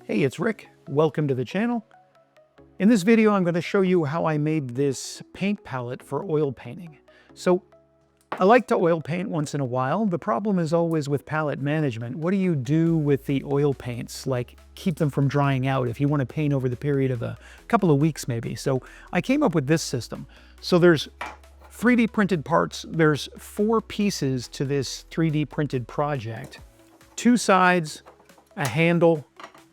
Hey, it's Rick. Welcome to the channel. In this video, I'm going to show you how I made this paint palette for oil painting. So I like to oil paint once in a while. The problem is always with palette management. What do you do with the oil paints? Like keep them from drying out if you want to paint over the period of a couple of weeks maybe. So I came up with this system. So there's 3D printed parts. There's 4 pieces to this 3D printed project. 2 sides, a handle,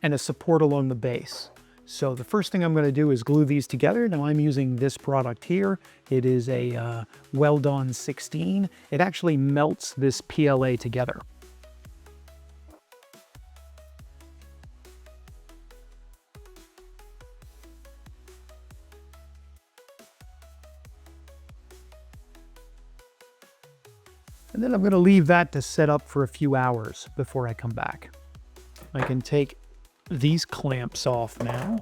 and a support along the base. So the first thing I'm going to do is glue these together. Now I'm using this product here. It is a Weldon 16. It actually melts this PLA together. And then I'm going to leave that to set up for a few hours before I come back. I can take these clamps off now,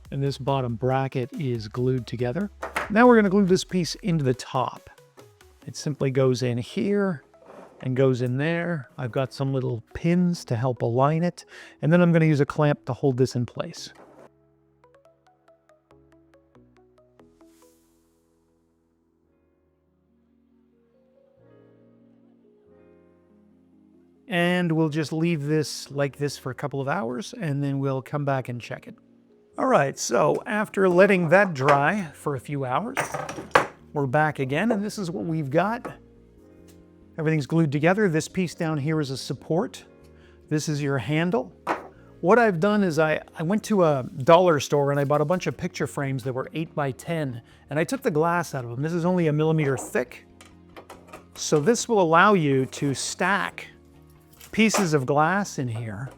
and this bottom bracket is glued together. Now we're going to glue this piece into the top. It simply goes in here and goes in there. I've got some little pins to help align it, and then I'm going to use a clamp to hold this in place. And we'll just leave this like this for a couple of hours, and then we'll come back and check it. All right, so after letting that dry for a few hours, we're back again, and this is what we've got. Everything's glued together. This piece down here is a support. This is your handle. What I've done is I went to a dollar store and I bought a bunch of picture frames that were 8 by 10, and I took the glass out of them. This is only 1 millimeter thick. So this will allow you to stack pieces of glass in here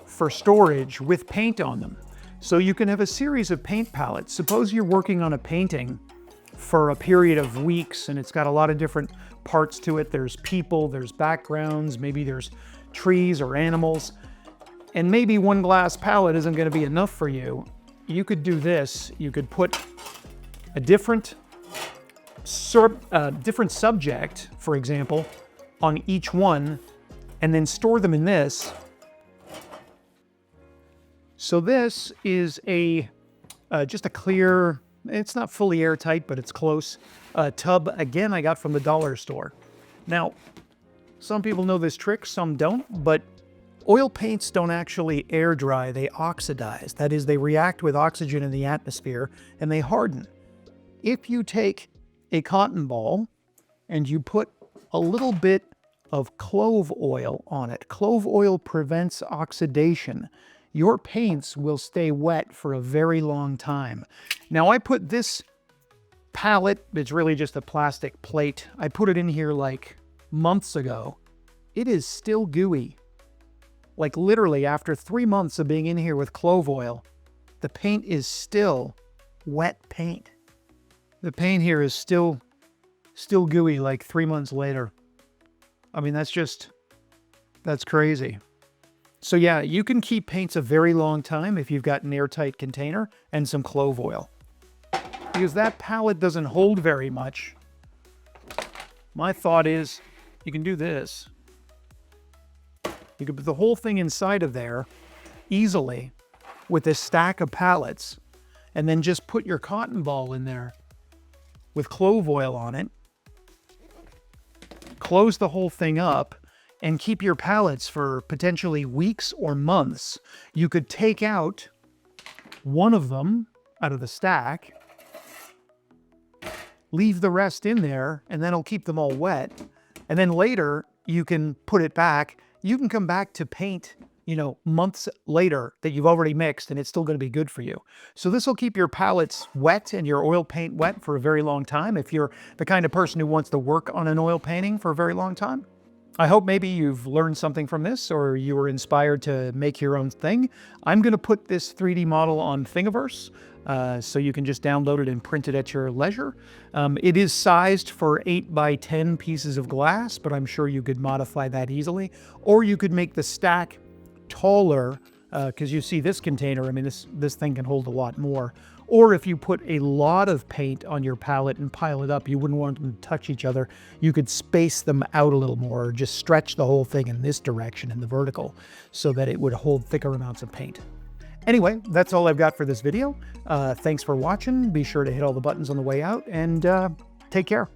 for storage with paint on them. So you can have a series of paint palettes. Suppose you're working on a painting for a period of weeks and it's got a lot of different parts to it. There's people, there's backgrounds, maybe there's trees or animals, and maybe one glass palette isn't going to be enough for you. You could do this. You could put a different subject, for example, on each one, and then store them in this. So this is just a clear, it's not fully airtight, but it's close, tub. Again, I got from the dollar store. Now, some people know this trick, some don't, but oil paints don't actually air dry, they oxidize. That is, they react with oxygen in the atmosphere and they harden. If you take a cotton ball and you put a little bit of clove oil on it. Clove oil prevents oxidation. Your paints will stay wet for a very long time. Now I put this palette, it's really just a plastic plate. I put it in here like months ago. It is still gooey. Like literally after 3 months of being in here with clove oil, the paint is still wet paint. The paint here is still gooey like 3 months later. I mean, that's crazy. So yeah, you can keep paints a very long time if you've got an airtight container and some clove oil. Because that palette doesn't hold very much. My thought is, you can do this. You can put the whole thing inside of there easily with a stack of palettes, and then just put your cotton ball in there with clove oil on it. Close the whole thing up and keep your palettes for potentially weeks or months. You could take out one of them out of the stack, leave the rest in there, and then it'll keep them all wet. And then later you can put it back. You can come back to paint, months later that you've already mixed, and it's still going to be good for you. So this will keep your palettes wet and your oil paint wet for a very long time if you're the kind of person who wants to work on an oil painting for a very long time. I hope maybe you've learned something from this or you were inspired to make your own thing. I'm going to put this 3D model on Thingiverse, so you can just download it and print it at your leisure. It is sized for 8 by 10 pieces of glass, but I'm sure you could modify that easily. Or you could make the stack taller, because you see this container, I mean, this thing can hold a lot more. Or if you put a lot of paint on your palette and pile it up, you wouldn't want them to touch each other. You could space them out a little more, or just stretch the whole thing in this direction in the vertical so that it would hold thicker amounts of paint. Anyway, that's all I've got for this video. Thanks for watching. Be sure to hit all the buttons on the way out, and take care.